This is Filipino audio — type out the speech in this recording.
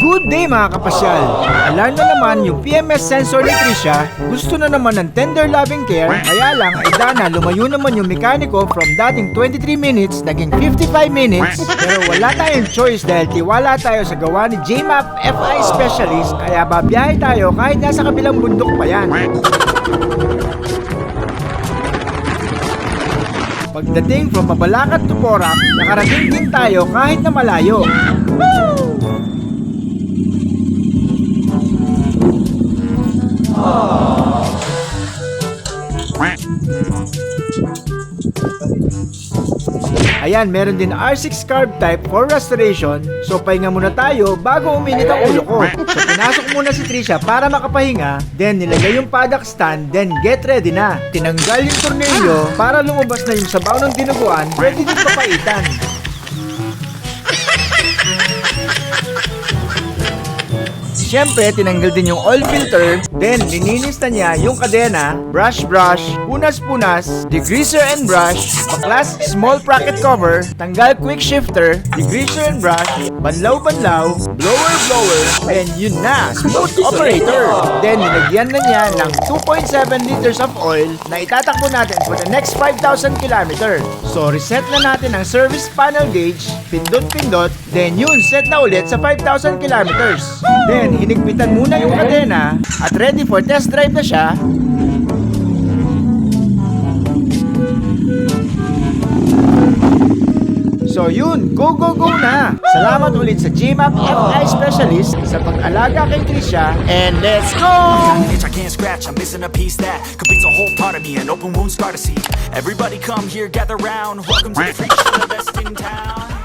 Good day mga kapasyal! Alarm na naman yung PMS sensor ni Trisha. Gusto na naman ng tender loving care. Kaya lang ay dana lumayo naman yung mekaniko from dating 23 minutes naging 55 minutes. Pero wala tayong choice dahil tiwala tayo sa gawa ni JMAP FI Specialist. Kaya babiyahe tayo kahit nasa kabilang bundok pa yan. Pagdating from Mabalacat to Porac, nakarating din tayo kahit na malayo. Ayan, meron din R6 carb type for restoration. So pahinga muna tayo bago uminit ang ulo ko. So pinasok muna si Trisha para makapahinga. Then nilagay yung paddock stand. Then get ready na. Tinanggal yung tornilyo para lumabas na yung sabaw ng dinuguan. Pwede din papaitan. Siyempre, tinanggal din yung oil filter, then lininis na niya yung kadena, brush, punas, degreaser and brush, baklas, small bracket cover, tanggal quick shifter, degreaser and brush, banlaw, blower, and yun na, smooth operator. Then, nilagyan na niya ng 2.7 liters of oil na itatakbo natin for the next 5,000 kilometers. So, reset na natin ang service panel gauge, pindot, then yun, set na ulit sa 5,000 kilometers. Then, hinigpitan muna yung kadena at ready for test drive na siya. So yun, go na! Salamat ulit sa JMAP FI Specialist sa pag-alaga kay Trisha, and let's go! I can't scratch, I'm missing a piece that completes a whole part of me, an open wound scar to see. Everybody come here, gather round, welcome to the freak show, the best in town.